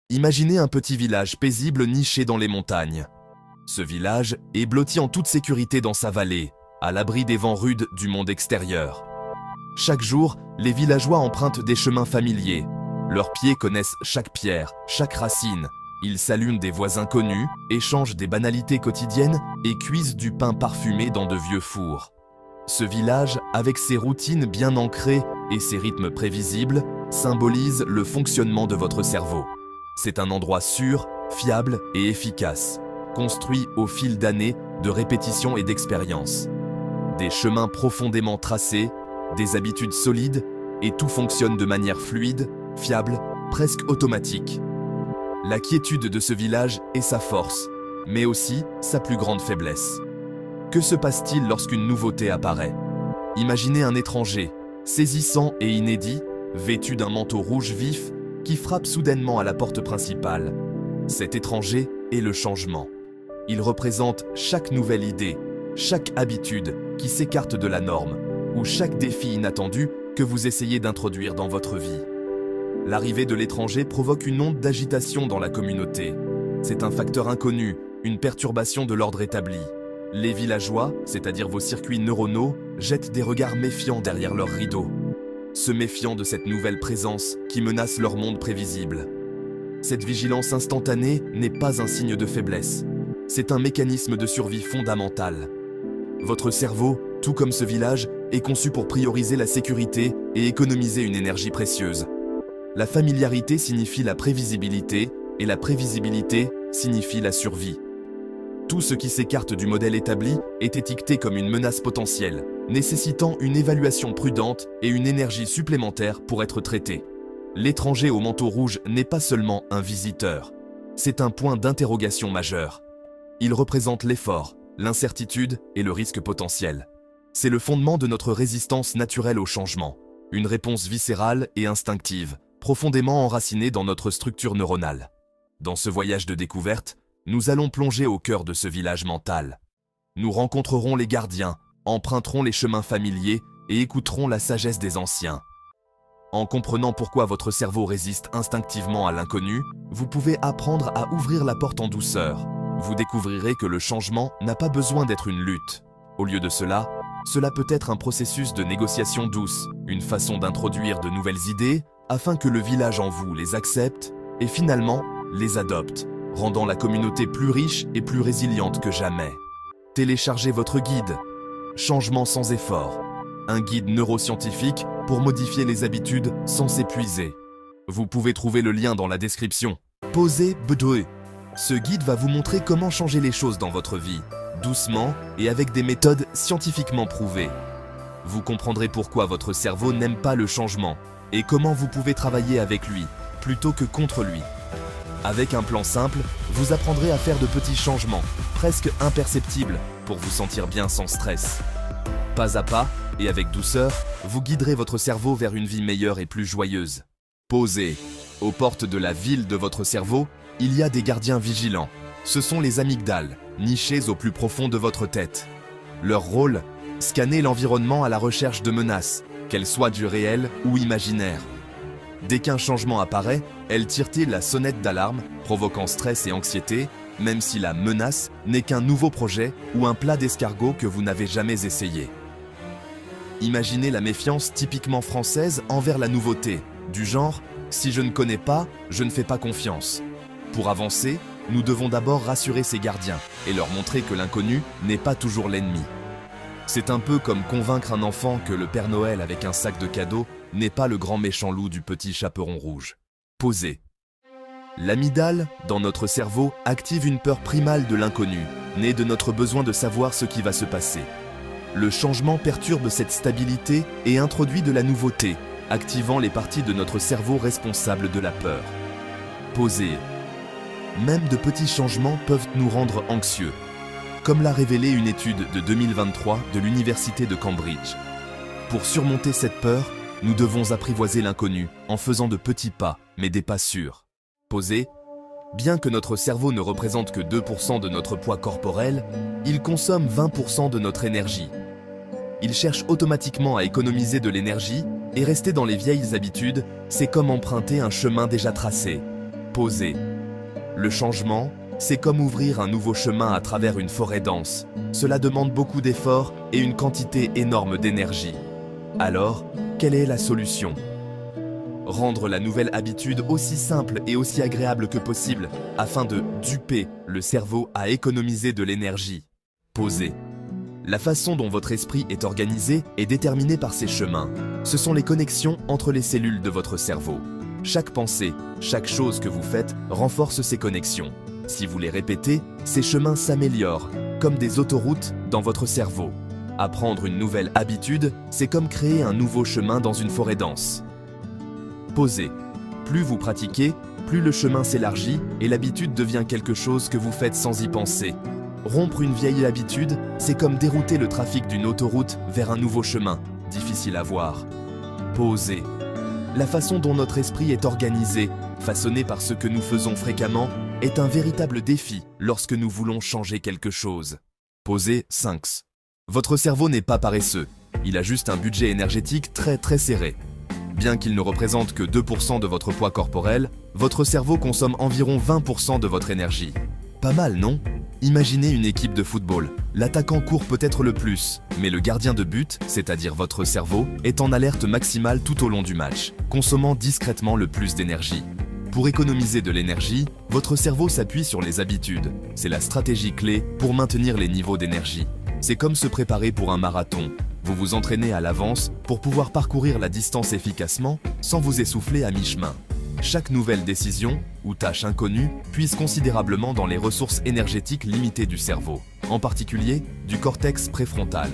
Imaginez un petit village paisible niché dans les montagnes. Ce village est blotti en toute sécurité dans sa vallée, à l'abri des vents rudes du monde extérieur. Chaque jour, les villageois empruntent des chemins familiers. Leurs pieds connaissent chaque pierre, chaque racine. Ils saluent des voix inconnues, échangent des banalités quotidiennes et cuisent du pain parfumé dans de vieux fours. Ce village, avec ses routines bien ancrées et ses rythmes prévisibles, symbolise le fonctionnement de votre cerveau. C'est un endroit sûr, fiable et efficace, construit au fil d'années de répétitions et d'expériences. Des chemins profondément tracés, des habitudes solides, et tout fonctionne de manière fluide, fiable, presque automatique. La quiétude de ce village est sa force, mais aussi sa plus grande faiblesse. Que se passe-t-il lorsqu'une nouveauté apparaît? Imaginez un étranger, saisissant et inédit, vêtu d'un manteau rouge vif, qui frappe soudainement à la porte principale. Cet étranger est le changement. Il représente chaque nouvelle idée, chaque habitude qui s'écarte de la norme, ou chaque défi inattendu que vous essayez d'introduire dans votre vie. L'arrivée de l'étranger provoque une onde d'agitation dans la communauté. C'est un facteur inconnu, une perturbation de l'ordre établi. Les villageois, c'est-à-dire vos circuits neuronaux, jettent des regards méfiants derrière leurs rideaux, se méfiant de cette nouvelle présence qui menace leur monde prévisible. Cette vigilance instantanée n'est pas un signe de faiblesse. C'est un mécanisme de survie fondamental. Votre cerveau, tout comme ce village, est conçu pour prioriser la sécurité et économiser une énergie précieuse. La familiarité signifie la prévisibilité, et la prévisibilité signifie la survie. Tout ce qui s'écarte du modèle établi est étiqueté comme une menace potentielle, nécessitant une évaluation prudente et une énergie supplémentaire pour être traité. L'étranger au manteau rouge n'est pas seulement un visiteur, c'est un point d'interrogation majeur. Il représente l'effort, l'incertitude et le risque potentiel. C'est le fondement de notre résistance naturelle au changement, une réponse viscérale et instinctive, profondément enracinée dans notre structure neuronale. Dans ce voyage de découverte, nous allons plonger au cœur de ce village mental. Nous rencontrerons les gardiens, emprunterons les chemins familiers et écouterons la sagesse des anciens. En comprenant pourquoi votre cerveau résiste instinctivement à l'inconnu, vous pouvez apprendre à ouvrir la porte en douceur. Vous découvrirez que le changement n'a pas besoin d'être une lutte. Au lieu de cela, cela peut être un processus de négociation douce, une façon d'introduire de nouvelles idées afin que le village en vous les accepte et finalement les adopte, rendant la communauté plus riche et plus résiliente que jamais. Téléchargez votre guide « Changement sans effort », un guide neuroscientifique pour modifier les habitudes sans s'épuiser. Vous pouvez trouver le lien dans la description. Posez Bedoué. Ce guide va vous montrer comment changer les choses dans votre vie, doucement et avec des méthodes scientifiquement prouvées. Vous comprendrez pourquoi votre cerveau n'aime pas le changement et comment vous pouvez travailler avec lui, plutôt que contre lui. Avec un plan simple, vous apprendrez à faire de petits changements, presque imperceptibles, pour vous sentir bien sans stress. Pas à pas, et avec douceur, vous guiderez votre cerveau vers une vie meilleure et plus joyeuse. Posez. Aux portes de la ville de votre cerveau, il y a des gardiens vigilants. Ce sont les amygdales, nichées au plus profond de votre tête. Leur rôle, scanner l'environnement à la recherche de menaces, qu'elles soient du réel ou imaginaires. Dès qu'un changement apparaît, elles tirent la sonnette d'alarme, provoquant stress et anxiété, même si la menace n'est qu'un nouveau projet ou un plat d'escargot que vous n'avez jamais essayé. Imaginez la méfiance typiquement française envers la nouveauté, du genre « si je ne connais pas, je ne fais pas confiance ». Pour avancer, nous devons d'abord rassurer ces gardiens et leur montrer que l'inconnu n'est pas toujours l'ennemi. C'est un peu comme convaincre un enfant que le Père Noël avec un sac de cadeaux n'est pas le grand méchant loup du petit chaperon rouge. Posez. L'amygdale, dans notre cerveau, active une peur primale de l'inconnu, née de notre besoin de savoir ce qui va se passer. Le changement perturbe cette stabilité et introduit de la nouveauté, activant les parties de notre cerveau responsables de la peur. Posez. Même de petits changements peuvent nous rendre anxieux, comme l'a révélé une étude de 2023 de l'Université de Cambridge. Pour surmonter cette peur, nous devons apprivoiser l'inconnu en faisant de petits pas, mais des pas sûrs. Posez. Bien que notre cerveau ne représente que 2% de notre poids corporel, il consomme 20% de notre énergie. Il cherche automatiquement à économiser de l'énergie et rester dans les vieilles habitudes, c'est comme emprunter un chemin déjà tracé. Posez. Le changement, c'est comme ouvrir un nouveau chemin à travers une forêt dense. Cela demande beaucoup d'efforts et une quantité énorme d'énergie. Alors, quelle est la solution? Rendre la nouvelle habitude aussi simple et aussi agréable que possible afin de duper le cerveau à économiser de l'énergie. Posez. La façon dont votre esprit est organisé est déterminée par ses chemins. Ce sont les connexions entre les cellules de votre cerveau. Chaque pensée, chaque chose que vous faites renforce ces connexions. Si vous les répétez, ces chemins s'améliorent, comme des autoroutes dans votre cerveau. Apprendre une nouvelle habitude, c'est comme créer un nouveau chemin dans une forêt dense. Posez. Plus vous pratiquez, plus le chemin s'élargit et l'habitude devient quelque chose que vous faites sans y penser. Rompre une vieille habitude, c'est comme dérouter le trafic d'une autoroute vers un nouveau chemin, difficile à voir. Posez. La façon dont notre esprit est organisé, façonné par ce que nous faisons fréquemment, est un véritable défi lorsque nous voulons changer quelque chose. Posez 5. Votre cerveau n'est pas paresseux, il a juste un budget énergétique très serré. Bien qu'il ne représente que 2% de votre poids corporel, votre cerveau consomme environ 20% de votre énergie. Pas mal, non? Imaginez une équipe de football. L'attaquant court peut-être le plus, mais le gardien de but, c'est-à-dire votre cerveau, est en alerte maximale tout au long du match, consommant discrètement le plus d'énergie. Pour économiser de l'énergie, votre cerveau s'appuie sur les habitudes. C'est la stratégie clé pour maintenir les niveaux d'énergie. C'est comme se préparer pour un marathon. Vous vous entraînez à l'avance pour pouvoir parcourir la distance efficacement sans vous essouffler à mi-chemin. Chaque nouvelle décision ou tâche inconnue puise considérablement dans les ressources énergétiques limitées du cerveau, en particulier du cortex préfrontal.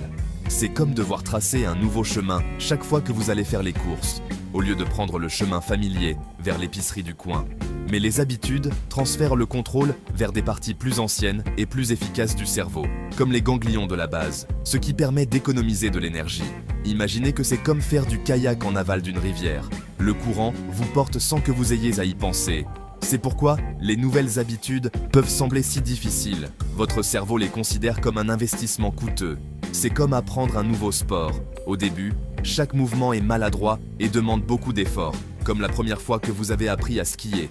C'est comme devoir tracer un nouveau chemin chaque fois que vous allez faire les courses, au lieu de prendre le chemin familier vers l'épicerie du coin. Mais les habitudes transfèrent le contrôle vers des parties plus anciennes et plus efficaces du cerveau, comme les ganglions de la base, ce qui permet d'économiser de l'énergie. Imaginez que c'est comme faire du kayak en aval d'une rivière. Le courant vous porte sans que vous ayez à y penser. C'est pourquoi les nouvelles habitudes peuvent sembler si difficiles. Votre cerveau les considère comme un investissement coûteux. C'est comme apprendre un nouveau sport. Au début, chaque mouvement est maladroit et demande beaucoup d'efforts, comme la première fois que vous avez appris à skier.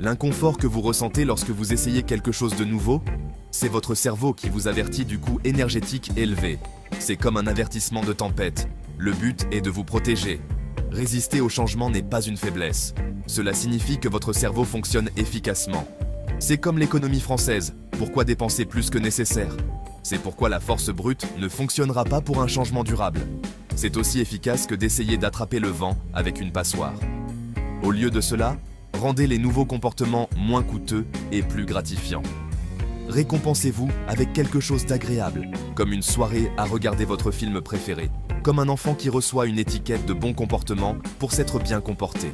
L'inconfort que vous ressentez lorsque vous essayez quelque chose de nouveau, c'est votre cerveau qui vous avertit du coût énergétique élevé. C'est comme un avertissement de tempête. Le but est de vous protéger. Résister au changement n'est pas une faiblesse. Cela signifie que votre cerveau fonctionne efficacement. C'est comme l'économie française. Pourquoi dépenser plus que nécessaire? C'est pourquoi la force brute ne fonctionnera pas pour un changement durable. C'est aussi efficace que d'essayer d'attraper le vent avec une passoire. Au lieu de cela, rendez les nouveaux comportements moins coûteux et plus gratifiants. Récompensez-vous avec quelque chose d'agréable, comme une soirée à regarder votre film préféré, comme un enfant qui reçoit une étiquette de bon comportement pour s'être bien comporté.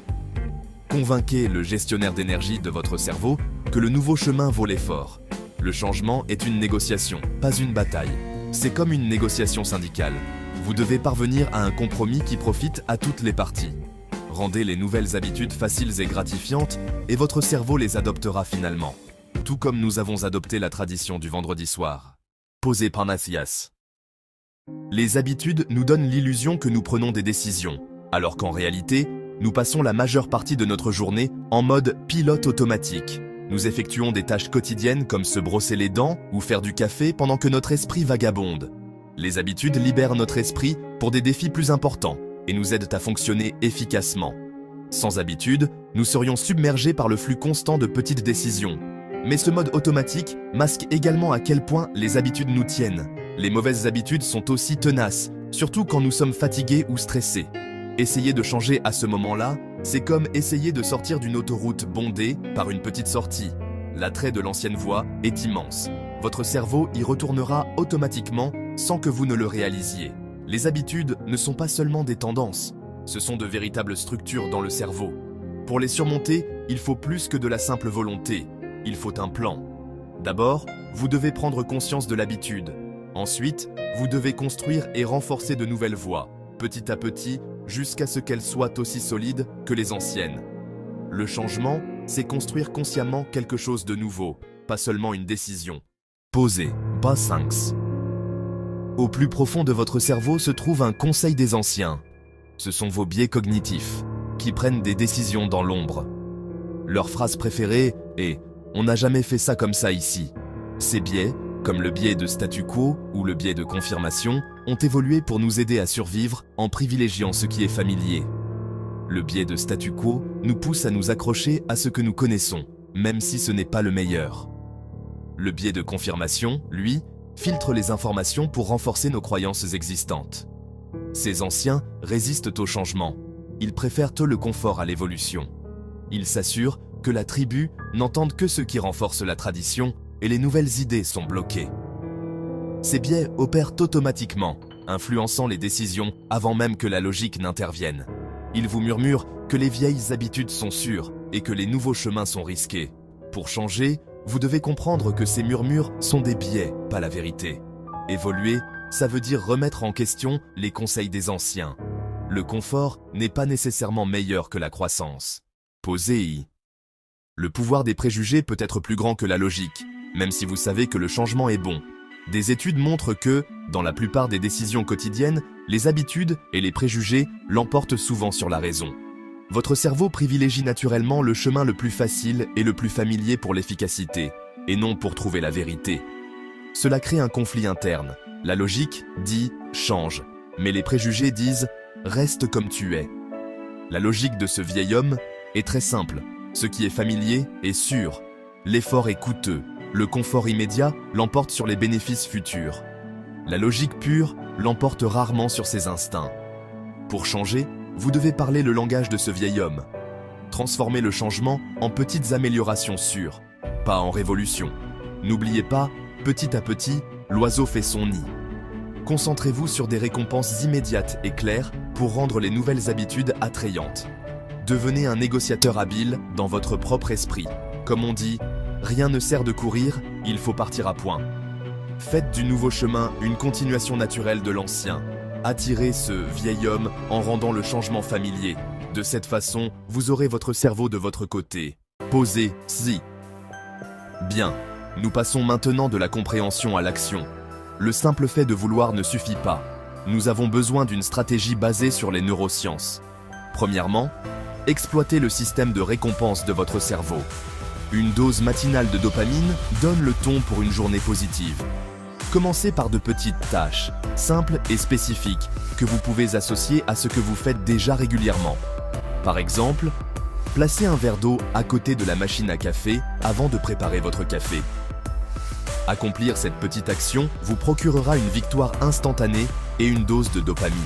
Convainquez le gestionnaire d'énergie de votre cerveau que le nouveau chemin vaut l'effort. Le changement est une négociation, pas une bataille. C'est comme une négociation syndicale. Vous devez parvenir à un compromis qui profite à toutes les parties. Rendez les nouvelles habitudes faciles et gratifiantes et votre cerveau les adoptera finalement. Tout comme nous avons adopté la tradition du vendredi soir. Posez par Mathias. Les habitudes nous donnent l'illusion que nous prenons des décisions, alors qu'en réalité, nous passons la majeure partie de notre journée en mode pilote automatique. Nous effectuons des tâches quotidiennes comme se brosser les dents ou faire du café pendant que notre esprit vagabonde. Les habitudes libèrent notre esprit pour des défis plus importants et nous aident à fonctionner efficacement. Sans habitude, nous serions submergés par le flux constant de petites décisions. Mais ce mode automatique masque également à quel point les habitudes nous tiennent. Les mauvaises habitudes sont aussi tenaces, surtout quand nous sommes fatigués ou stressés. Essayer de changer à ce moment-là, c'est comme essayer de sortir d'une autoroute bondée par une petite sortie. L'attrait de l'ancienne voie est immense. Votre cerveau y retournera automatiquement sans que vous ne le réalisiez. Les habitudes ne sont pas seulement des tendances, ce sont de véritables structures dans le cerveau. Pour les surmonter, il faut plus que de la simple volonté. Il faut un plan. D'abord, vous devez prendre conscience de l'habitude. Ensuite, vous devez construire et renforcer de nouvelles voies, petit à petit, jusqu'à ce qu'elles soient aussi solides que les anciennes. Le changement, c'est construire consciemment quelque chose de nouveau, pas seulement une décision. Posez, pas 5. Au plus profond de votre cerveau se trouve un conseil des anciens. Ce sont vos biais cognitifs, qui prennent des décisions dans l'ombre. Leur phrase préférée est « On n'a jamais fait ça comme ça ici ». Ces biais, comme le biais de statu quo ou le biais de confirmation, ont évolué pour nous aider à survivre en privilégiant ce qui est familier. Le biais de statu quo nous pousse à nous accrocher à ce que nous connaissons, même si ce n'est pas le meilleur. Le biais de confirmation, lui, filtre les informations pour renforcer nos croyances existantes. Ces anciens résistent au changement. Ils préfèrent le confort à l'évolution. Ils s'assurent que la tribu n'entende que ce qui renforce la tradition et les nouvelles idées sont bloquées. Ces biais opèrent automatiquement, influençant les décisions avant même que la logique n'intervienne. Ils vous murmurent que les vieilles habitudes sont sûres et que les nouveaux chemins sont risqués. Pour changer, vous devez comprendre que ces murmures sont des biais, pas la vérité. Évoluer, ça veut dire remettre en question les conseils des anciens. Le confort n'est pas nécessairement meilleur que la croissance. Posez-y. Le pouvoir des préjugés peut être plus grand que la logique, même si vous savez que le changement est bon. Des études montrent que, dans la plupart des décisions quotidiennes, les habitudes et les préjugés l'emportent souvent sur la raison. Votre cerveau privilégie naturellement le chemin le plus facile et le plus familier pour l'efficacité, et non pour trouver la vérité. Cela crée un conflit interne. La logique dit « change », mais les préjugés disent « reste comme tu es ». La logique de ce vieil homme est très simple. Ce qui est familier est sûr. L'effort est coûteux. Le confort immédiat l'emporte sur les bénéfices futurs. La logique pure l'emporte rarement sur ses instincts. Pour changer, vous devez parler le langage de ce vieil homme. Transformez le changement en petites améliorations sûres, pas en révolution. N'oubliez pas, petit à petit, l'oiseau fait son nid. Concentrez-vous sur des récompenses immédiates et claires pour rendre les nouvelles habitudes attrayantes. Devenez un négociateur habile dans votre propre esprit. Comme on dit, rien ne sert de courir, il faut partir à point. Faites du nouveau chemin une continuation naturelle de l'ancien. Attirez ce vieil homme en rendant le changement familier. De cette façon, vous aurez votre cerveau de votre côté. Posez-y. Bien, nous passons maintenant de la compréhension à l'action. Le simple fait de vouloir ne suffit pas. Nous avons besoin d'une stratégie basée sur les neurosciences. Premièrement, exploitez le système de récompense de votre cerveau. Une dose matinale de dopamine donne le ton pour une journée positive. Commencez par de petites tâches, simples et spécifiques, que vous pouvez associer à ce que vous faites déjà régulièrement. Par exemple, placez un verre d'eau à côté de la machine à café avant de préparer votre café. Accomplir cette petite action vous procurera une victoire instantanée et une dose de dopamine.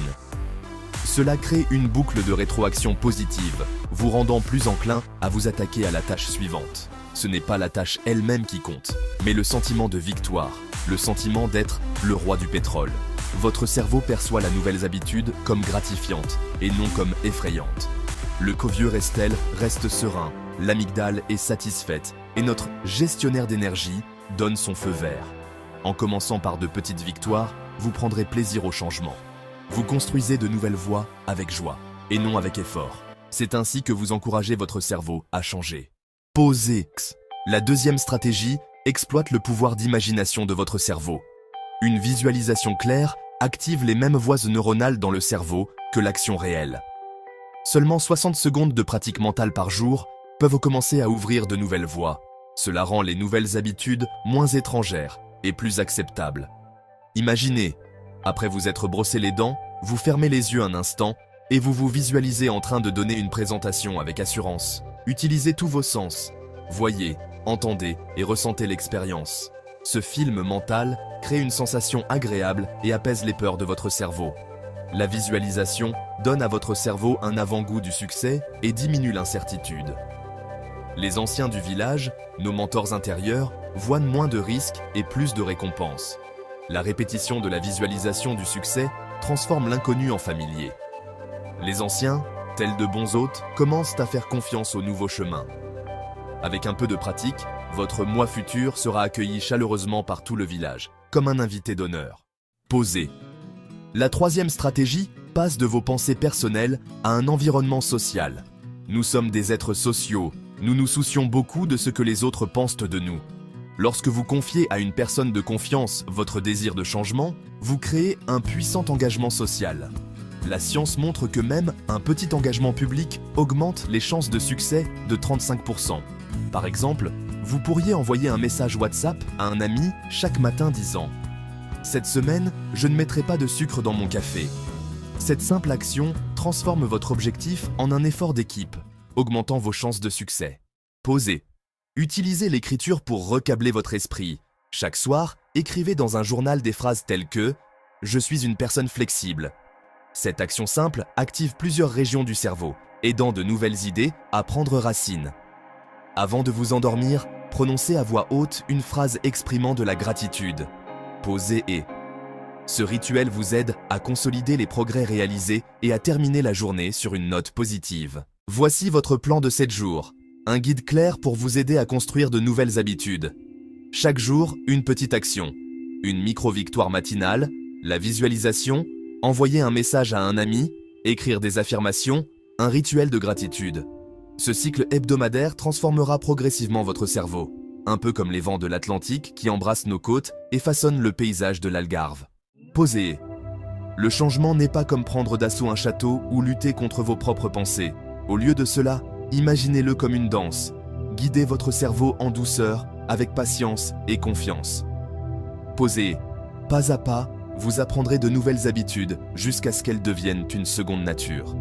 Cela crée une boucle de rétroaction positive, vous rendant plus enclin à vous attaquer à la tâche suivante. Ce n'est pas la tâche elle-même qui compte, mais le sentiment de victoire, le sentiment d'être le roi du pétrole. Votre cerveau perçoit la nouvelle habitude comme gratifiante et non comme effrayante. Le covieux restel reste serein, l'amygdale est satisfaite et notre gestionnaire d'énergie donne son feu vert. En commençant par de petites victoires, vous prendrez plaisir au changement. Vous construisez de nouvelles voies avec joie et non avec effort. C'est ainsi que vous encouragez votre cerveau à changer. Posez. La deuxième stratégie exploite le pouvoir d'imagination de votre cerveau. Une visualisation claire active les mêmes voies neuronales dans le cerveau que l'action réelle. Seulement 60 secondes de pratique mentale par jour peuvent commencer à ouvrir de nouvelles voies. Cela rend les nouvelles habitudes moins étrangères et plus acceptables. Imaginez, après vous être brossé les dents, vous fermez les yeux un instant et vous vous visualisez en train de donner une présentation avec assurance. Utilisez tous vos sens. Voyez, entendez et ressentez l'expérience. Ce film mental crée une sensation agréable et apaise les peurs de votre cerveau. La visualisation donne à votre cerveau un avant-goût du succès et diminue l'incertitude. Les anciens du village, nos mentors intérieurs, voient moins de risques et plus de récompenses. La répétition de la visualisation du succès transforme l'inconnu en familier. Les anciens, tels de bons hôtes, commencent à faire confiance au nouveau chemin. Avec un peu de pratique, votre moi futur sera accueilli chaleureusement par tout le village, comme un invité d'honneur. Posez. La troisième stratégie passe de vos pensées personnelles à un environnement social. Nous sommes des êtres sociaux, nous nous soucions beaucoup de ce que les autres pensent de nous. Lorsque vous confiez à une personne de confiance votre désir de changement, vous créez un puissant engagement social. La science montre que même un petit engagement public augmente les chances de succès de 35%. Par exemple, vous pourriez envoyer un message WhatsApp à un ami chaque matin disant « Cette semaine, je ne mettrai pas de sucre dans mon café ». Cette simple action transforme votre objectif en un effort d'équipe, augmentant vos chances de succès. Posez. Utilisez l'écriture pour recabler votre esprit. Chaque soir, écrivez dans un journal des phrases telles que « Je suis une personne flexible ». Cette action simple active plusieurs régions du cerveau, aidant de nouvelles idées à prendre racine. Avant de vous endormir, prononcez à voix haute une phrase exprimant de la gratitude. Posez et. Ce rituel vous aide à consolider les progrès réalisés et à terminer la journée sur une note positive. Voici votre plan de 7 jours, un guide clair pour vous aider à construire de nouvelles habitudes. Chaque jour, une petite action, une micro-victoire matinale, la visualisation, envoyer un message à un ami, écrire des affirmations, un rituel de gratitude. Ce cycle hebdomadaire transformera progressivement votre cerveau, un peu comme les vents de l'Atlantique qui embrassent nos côtes et façonnent le paysage de l'Algarve. Posez. Le changement n'est pas comme prendre d'assaut un château ou lutter contre vos propres pensées. Au lieu de cela, imaginez-le comme une danse. Guidez votre cerveau en douceur, avec patience et confiance. Posez. Pas à pas, vous apprendrez de nouvelles habitudes jusqu'à ce qu'elles deviennent une seconde nature.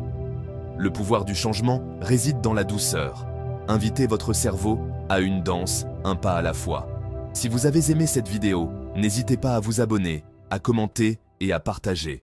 Le pouvoir du changement réside dans la douceur. Invitez votre cerveau à une danse, un pas à la fois. Si vous avez aimé cette vidéo, n'hésitez pas à vous abonner, à commenter et à partager.